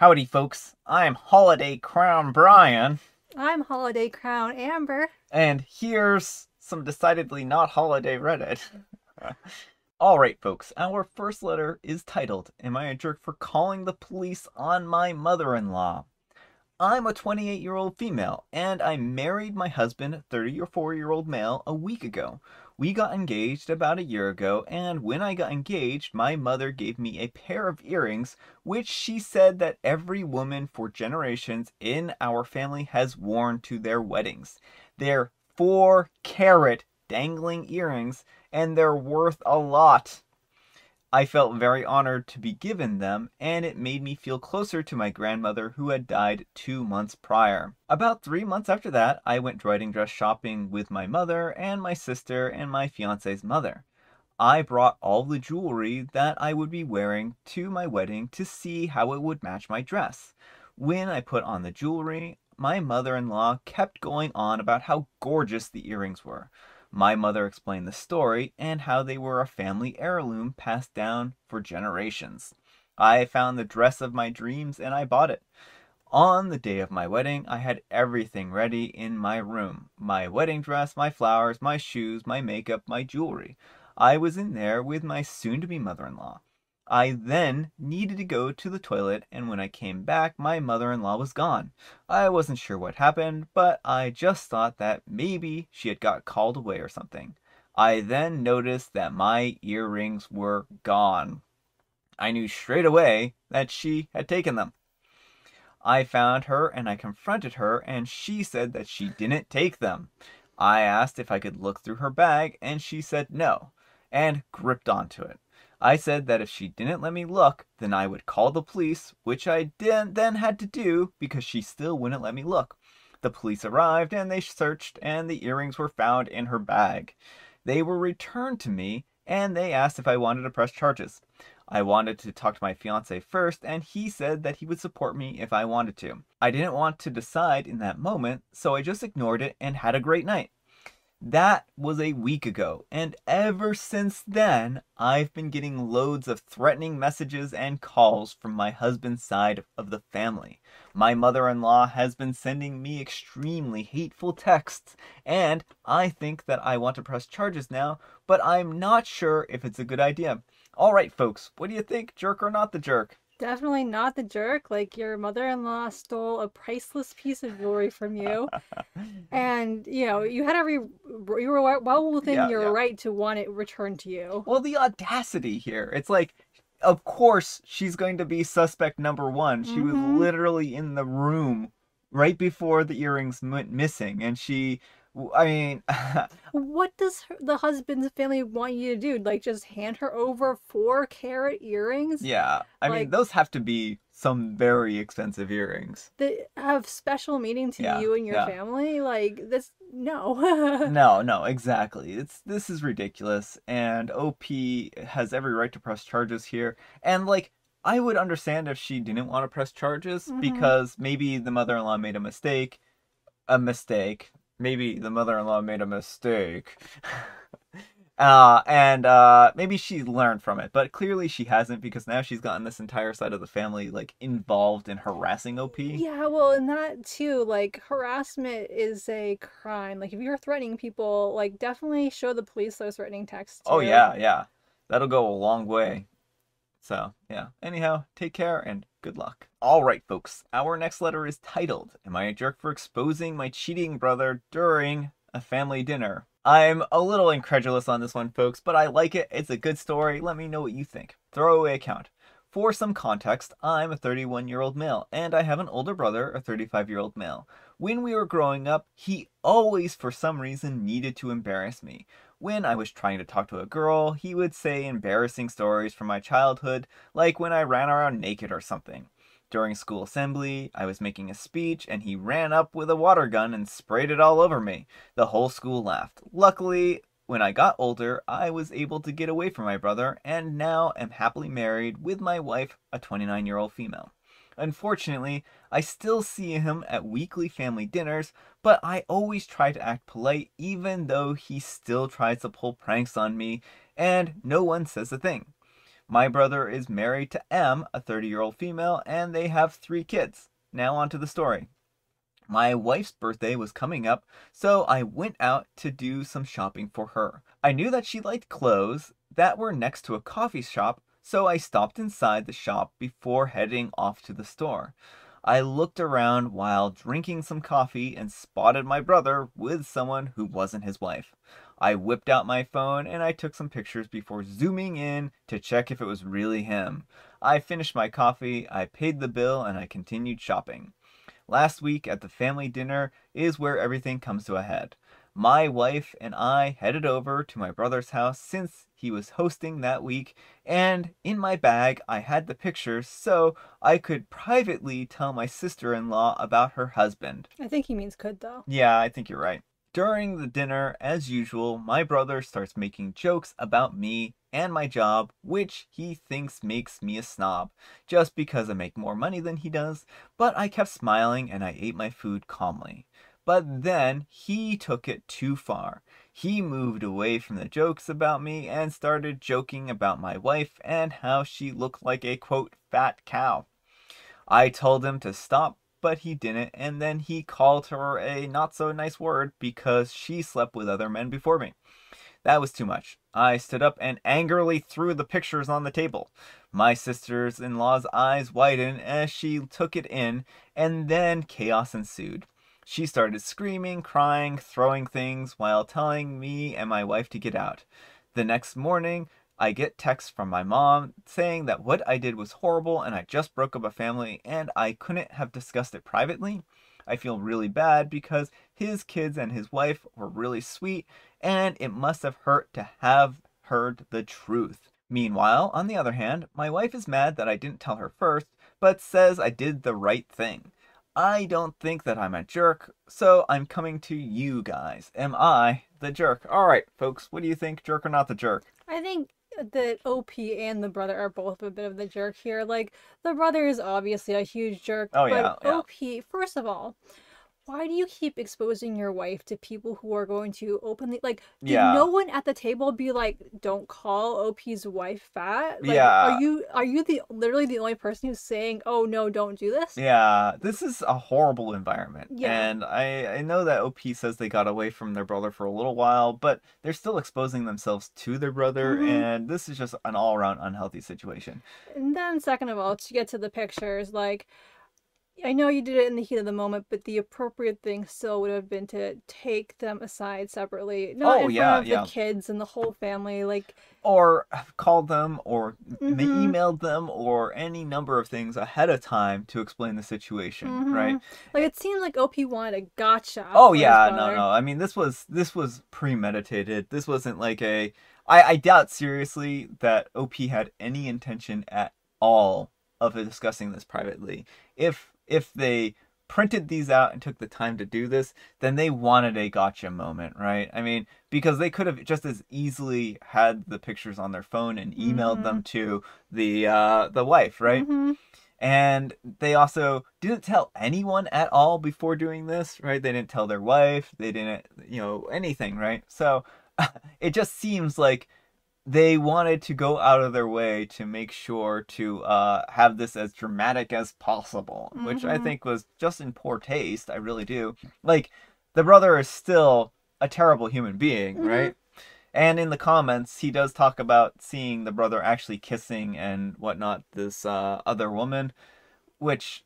Howdy, folks. I'm Holiday Crown Brian, I'm Holiday Crown Amber. and here's some decidedly not holiday Reddit. Alright, folks, our first letter is titled, Am I a Jerk for Calling the Police on My Mother-in-Law? I'm a 28-year-old female, and I married my husband, 34-year-old male, a week ago. We got engaged about a year ago, and when I got engaged, my mother gave me a pair of earrings, which she said that every woman for generations in our family has worn to their weddings. They're 4-carat dangling earrings, and they're worth a lot. I felt very honored to be given them, and it made me feel closer to my grandmother who had died 2 months prior. About 3 months after that, I went wedding dress shopping with my mother and my sister and my fiance's mother. I brought all the jewelry that I would be wearing to my wedding to see how it would match my dress. When I put on the jewelry, my mother-in-law kept going on about how gorgeous the earrings were. My mother explained the story and how they were a family heirloom passed down for generations. I found the dress of my dreams and I bought it. On the day of my wedding, I had everything ready in my room. My wedding dress, my flowers, my shoes, my makeup, my jewelry. I was in there with my soon-to-be mother-in-law. I then needed to go to the toilet, and when I came back, my mother-in-law was gone. I wasn't sure what happened, but I just thought that maybe she had got called away or something. I then noticed that my earrings were gone. I knew straight away that she had taken them. I found her and I confronted her, and she said that she didn't take them. I asked if I could look through her bag, and she said no, and gripped onto it. I said that if she didn't let me look, then I would call the police, which I then had to do because she still wouldn't let me look. The police arrived and they searched, and the earrings were found in her bag. They were returned to me, and they asked if I wanted to press charges. I wanted to talk to my fiance first, and he said that he would support me if I wanted to. I didn't want to decide in that moment, so I just ignored it and had a great night. That was a week ago, and ever since then, I've been getting loads of threatening messages and calls from my husband's side of the family. My mother-in-law has been sending me extremely hateful texts, and I think that I want to press charges now, but I'm not sure if it's a good idea. Alright, folks, what do you think? Jerk or not the jerk? Definitely not the jerk. Like, your mother in law stole a priceless piece of jewelry from you. And, you had you were well within Yeah, your yeah. right to want it returned to you. Well, the audacity here. It's like, of course she's going to be suspect number one. She was Mm-hmm. literally in the room right before the earrings went missing. And I mean, What does the husband's family want you to do? Like, just hand her over 4-carat earrings? yeah. I mean, Like, those have to be some very expensive earrings. that have special meaning to Yeah, you and your yeah. family? Like, this, no. No, no, exactly. This is ridiculous, and OP has every right to press charges here. And like, I would understand if she didn't want to press charges Mm-hmm. because maybe the mother-in-law made a mistake. A mistake. Maybe the mother-in-law made a mistake. And maybe she learned from it, but clearly she hasn't because now she's gotten this entire side of the family like involved in harassing OP. Yeah, well, and that too, like, harassment is a crime. Like, if you're threatening people, like, definitely show the police those threatening texts Oh too. yeah, yeah. That'll go a long way. So, yeah. Anyhow, take care and good luck. Alright, folks. Our next letter is titled, Am I a Jerk for Exposing My Cheating Brother During a Family Dinner? I'm a little incredulous on this one, folks, but I like it. It's a good story. Let me know what you think. Throwaway account. For some context, I'm a 31-year-old male, and I have an older brother, a 35-year-old male. When we were growing up, he always, for some reason, needed to embarrass me. When I was trying to talk to a girl, he would say embarrassing stories from my childhood, like when I ran around naked or something. During school assembly, I was making a speech, and he ran up with a water gun and sprayed it all over me. The whole school laughed. Luckily, when I got older, I was able to get away from my brother, and now am happily married with my wife, a 29-year-old female. Unfortunately, I still see him at weekly family dinners, but I always try to act polite even though he still tries to pull pranks on me, and no one says a thing. My brother is married to M, a 30-year-old female, and they have 3 kids. Now on to the story. My wife's birthday was coming up, so I went out to do some shopping for her. I knew that she liked clothes that were next to a coffee shop, so I stopped inside the shop before heading off to the store. I looked around while drinking some coffee and spotted my brother with someone who wasn't his wife. I whipped out my phone and I took some pictures before zooming in to check if it was really him. I finished my coffee, I paid the bill, and I continued shopping. Last week at the family dinner is where everything comes to a head. My wife and I headed over to my brother's house since he was hosting that week, and in my bag I had the pictures so I could privately tell my sister-in-law about her husband. I think he means could, though. Yeah, I think you're right. During the dinner, as usual, my brother starts making jokes about me and my job, which he thinks makes me a snob, just because I make more money than he does, but I kept smiling and I ate my food calmly. But then he took it too far. He moved away from the jokes about me and started joking about my wife and how she looked like a, quote, fat cow. I told him to stop, but he didn't, and then he called her a not so nice word because she slept with other men before me. That was too much. I stood up and angrily threw the pictures on the table. My sister-in-law's eyes widened as she took it in, and then chaos ensued. She started screaming, crying, throwing things while telling me and my wife to get out. The next morning, I get texts from my mom saying that what I did was horrible and I just broke up a family and I couldn't have discussed it privately. I feel really bad because his kids and his wife were really sweet and it must have hurt to have heard the truth. Meanwhile, on the other hand, my wife is mad that I didn't tell her first, but says I did the right thing. I don't think that I'm a jerk, so I'm coming to you guys. Am I the jerk? Alright, folks, what do you think? Jerk or not the jerk? I think that OP and the brother are both a bit of the jerk here. Like, the brother is obviously a huge jerk, Oh, but yeah. OP, first of all, why do you keep exposing your wife to people who are going to openly, like, did Yeah. no one at the table be like, don't call OP's wife fat? Like, Yeah. are you literally the only person who's saying, oh no, don't do this? Yeah, this is a horrible environment. Yeah. And I know that OP says they got away from their brother for a little while, but they're still exposing themselves to their brother, and this is just an all-around unhealthy situation. And then, second of all, to get to the pictures, like, I know you did it in the heat of the moment, but the appropriate thing still would have been to take them aside separately, not in front of the kids and the whole family, like, or called them, or emailed them, or any number of things ahead of time to explain the situation, right? Like, it seemed like OP wanted a gotcha. Oh yeah, no. I mean, this was premeditated. This wasn't like a. I doubt seriously that OP had any intention at all of discussing this privately. If they printed these out and took the time to do this, then they wanted a gotcha moment, right? I mean, because they could have just as easily had the pictures on their phone and emailed them to the wife, right? And they also didn't tell anyone at all before doing this, right? They didn't tell their wife, they didn't, anything, right? So it just seems like they wanted to go out of their way to make sure to have this as dramatic as possible, which I think was just in poor taste. I really do. Like, the brother is still a terrible human being, right? And in the comments, he does talk about seeing the brother actually kissing and whatnot this other woman, which,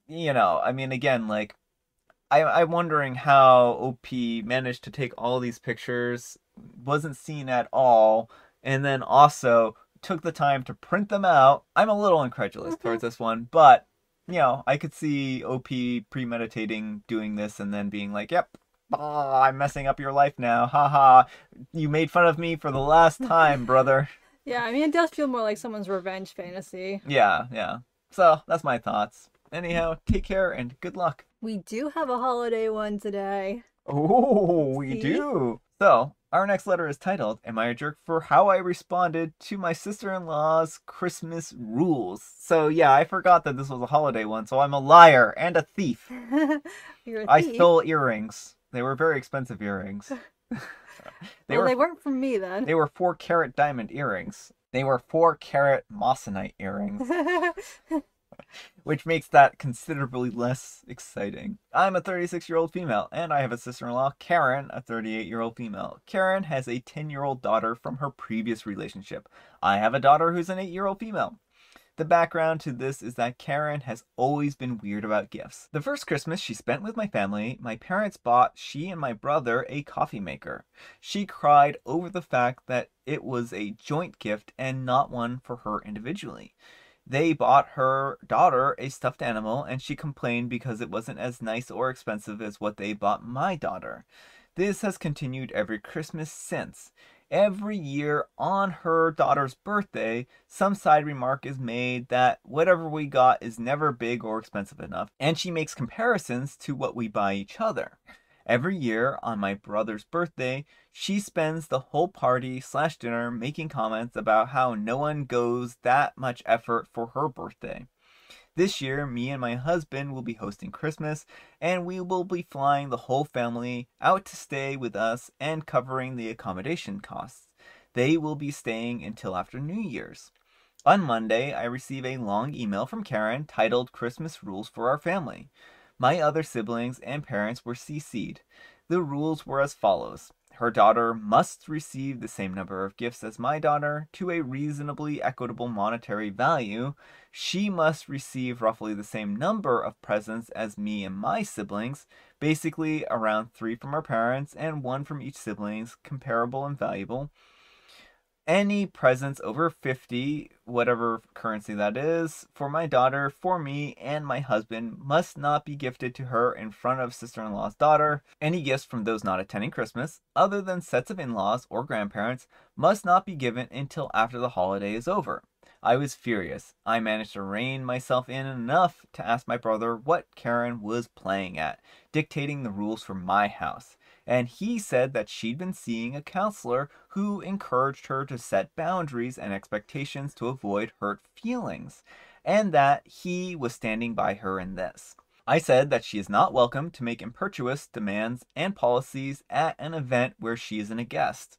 I mean, again, like, I'm wondering how OP managed to take all these pictures, wasn't seen at all, and then also took the time to print them out. I'm a little incredulous towards this one, but, I could see OP premeditating doing this and then being like, yep, I'm messing up your life now. Haha, you made fun of me for the last time, brother. Yeah, I mean, it does feel more like someone's revenge fantasy. Yeah. So, that's my thoughts. Anyhow, take care and good luck. We do have a holiday one today. Oh, we do. So, our next letter is titled, Am I a Jerk for How I Responded to My Sister-in-Law's Christmas Rules? So, yeah, I forgot that this was a holiday one, so I'm a liar and a thief. You're a thief? I stole earrings. They were very expensive earrings. They weren't from me then. They were 4-carat diamond earrings. They were 4-carat moissanite earrings, which makes that considerably less exciting. I'm a 36-year-old female, and I have a sister-in-law, Karen, a 38-year-old female. Karen has a 10-year-old daughter from her previous relationship. I have a daughter who's an 8-year-old female. The background to this is that Karen has always been weird about gifts. The first Christmas she spent with my family, my parents bought she and my brother a coffee maker. She cried over the fact that it was a joint gift and not one for her individually. They bought her daughter a stuffed animal, and she complained because it wasn't as nice or expensive as what they bought my daughter. This has continued every Christmas since. Every year on her daughter's birthday, some side remark is made that whatever we got is never big or expensive enough, and she makes comparisons to what we buy each other. Every year on my brother's birthday, she spends the whole party/dinner making comments about how no one goes that much effort for her birthday. This year, me and my husband will be hosting Christmas, and we will be flying the whole family out to stay with us and covering the accommodation costs. They will be staying until after New Year's. On Monday, I receive a long email from Karen titled Christmas Rules for Our Family. My other siblings and parents were CC'd. The rules were as follows. Her daughter must receive the same number of gifts as my daughter to a reasonably equitable monetary value. She must receive roughly the same number of presents as me and my siblings, basically around 3 from our parents and 1 from each sibling, comparable and valuable. Any presents over 50, whatever currency that is, for my daughter, for me, and my husband must not be gifted to her in front of sister-in-law's daughter. Any gifts from those not attending Christmas, other than sets of in-laws or grandparents, must not be given until after the holiday is over. I was furious. I managed to rein myself in enough to ask my brother what Karen was playing at, dictating the rules for my house. And he said that she'd been seeing a counselor who encouraged her to set boundaries and expectations to avoid hurt feelings, and that he was standing by her in this. I said that she is not welcome to make impetuous demands and policies at an event where she isn't a guest,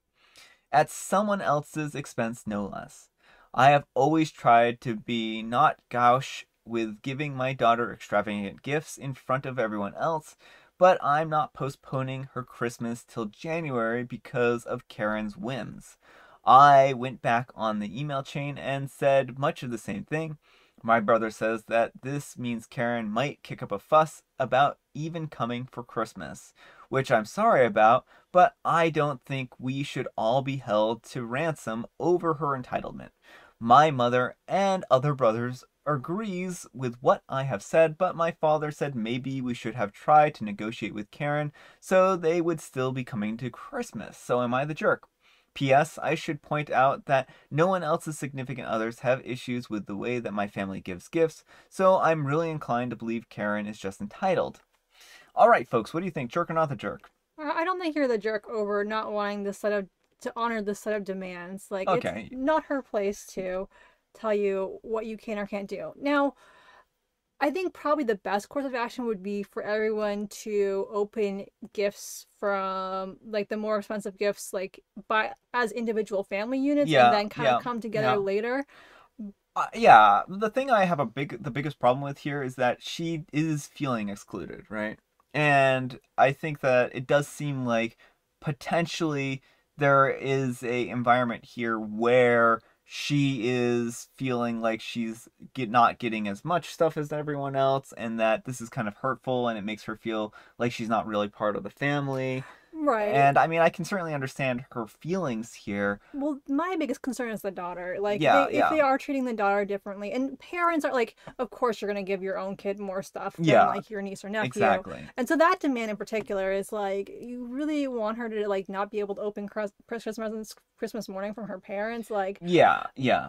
at someone else's expense no less. I have always tried to be not gauche with giving my daughter extravagant gifts in front of everyone else, but I'm not postponing her Christmas till January because of Karen's whims. I went back on the email chain and said much of the same thing. My brother says that this means Karen might kick up a fuss about even coming for Christmas, which I'm sorry about, but I don't think we should all be held to ransom over her entitlement. My mother and other brothers agrees with what I have said, but my father said maybe we should have tried to negotiate with Karen so they would still be coming to Christmas. So am I the jerk? P.S. I should point out that no one else's significant others have issues with the way that my family gives gifts, so I'm really inclined to believe Karen is just entitled. All right, folks, what do you think, jerk or not the jerk? I don't think you're the jerk over not wanting this set of to honor this set of demands. Like, okay. It's not her place to tell you what you can or can't do. Now, I think probably the best course of action would be for everyone to open gifts from, like, the more expensive gifts, like, by as individual family units, and then kind of come together later. Yeah, the thing I have the biggest problem with here is that she is feeling excluded, right? And I think that it does seem like potentially there is a environment here where she is feeling like she's not getting as much stuff as everyone else, and that this is kind of hurtful, and it makes her feel like she's not really part of the family. Right. And I mean, I can certainly understand her feelings here. Well, my biggest concern is the daughter. Like, if they are treating the daughter differently, and parents are like, of course you're going to give your own kid more stuff than like your niece or nephew. Exactly. And so that demand in particular is like, you really want her to like not be able to open Christmas presents Christmas morning from her parents. Like, yeah.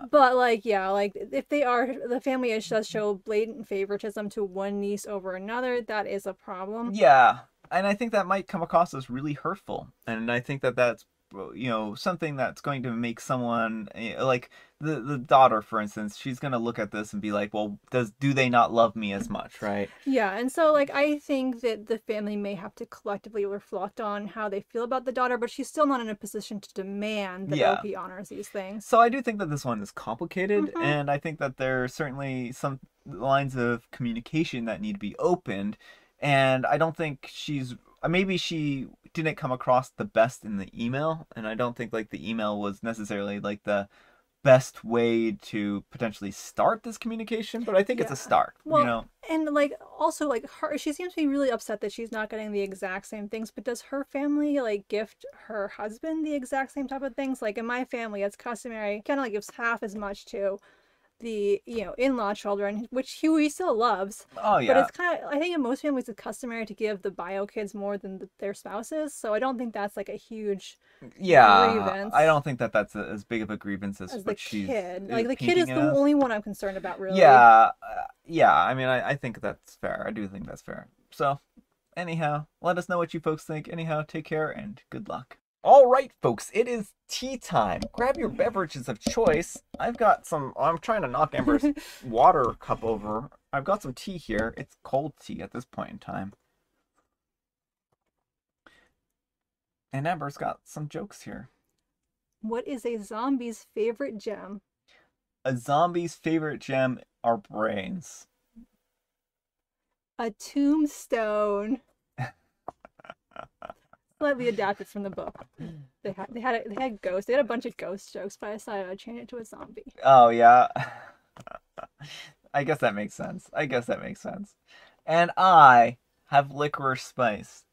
But like, if the family does show blatant favoritism to one niece over another, that is a problem. Yeah. And I think that might come across as really hurtful. And I think that that's something that's going to make someone like the daughter, for instance, she's going to look at this and be like, well, do they not love me as much, right? Yeah, and so like I think that the family may have to collectively reflect on how they feel about the daughter, but she's still not in a position to demand that Yeah. OP honors these things. So I do think that this one is complicated, Mm-hmm. and I think that there are certainly some lines of communication that need to be opened, and I don't think maybe she didn't come across the best in the email, and I don't think like the email was necessarily like the best way to potentially start this communication, but I think it's a start, Well, and like also like she seems to be really upset that she's not getting the exact same things, but does her family like gift her husband the exact same type of things? Like in my family, it's customary, kind of like gives half as much to the in-law children, which he still loves. Oh yeah. But it's kind of, I think in most families it's customary to give the bio kids more than their spouses, so I don't think that's like a huge grievance. I don't think that that's as big of a grievance as the what she's kid. Like the kid is the only one I'm concerned about, really. Yeah, I mean, I think that's fair. I do think that's fair. So, anyhow, let us know what you folks think. Anyhow, take care and good luck. All right, folks, it is tea time. Grab your beverages of choice. I've got some. I'm trying to knock Amber's water cup over. I've got some tea here. It's cold tea at this point in time. And Amber's got some jokes here. What is a zombie's favorite gem? A zombie's favorite gem are brains. A tombstone. Slightly adapted from the book. They had ghosts. They had a bunch of ghost jokes, but I decided I'd change it to a zombie. Oh yeah. I guess that makes sense. And I have licorice spice.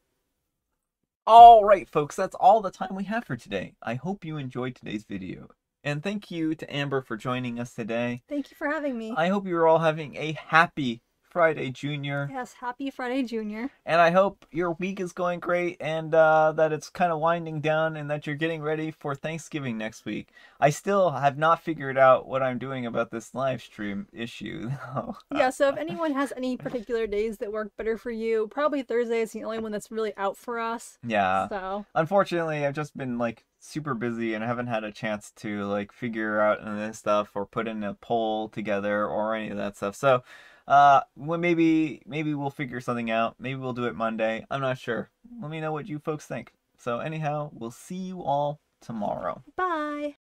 All right, folks, that's all the time we have for today. I hope you enjoyed today's video. And thank you to Amber for joining us today. Thank you for having me. I hope you're all having a happy Friday, Junior. Yes, happy Friday, Junior. And I hope your week is going great and that it's kind of winding down and that you're getting ready for Thanksgiving next week. I still have not figured out what I'm doing about this live stream issue. Yeah, so if anyone has any particular days that work better for you, probably Thursday is the only one that's really out for us. Yeah. So unfortunately, I've just been like super busy and haven't had a chance to like figure out any of this stuff or put in a poll together or any of that stuff. So well, maybe we'll figure something out. Maybe we'll do it Monday. I'm not sure. Let me know what you folks think. So anyhow, we'll see you all tomorrow. Bye.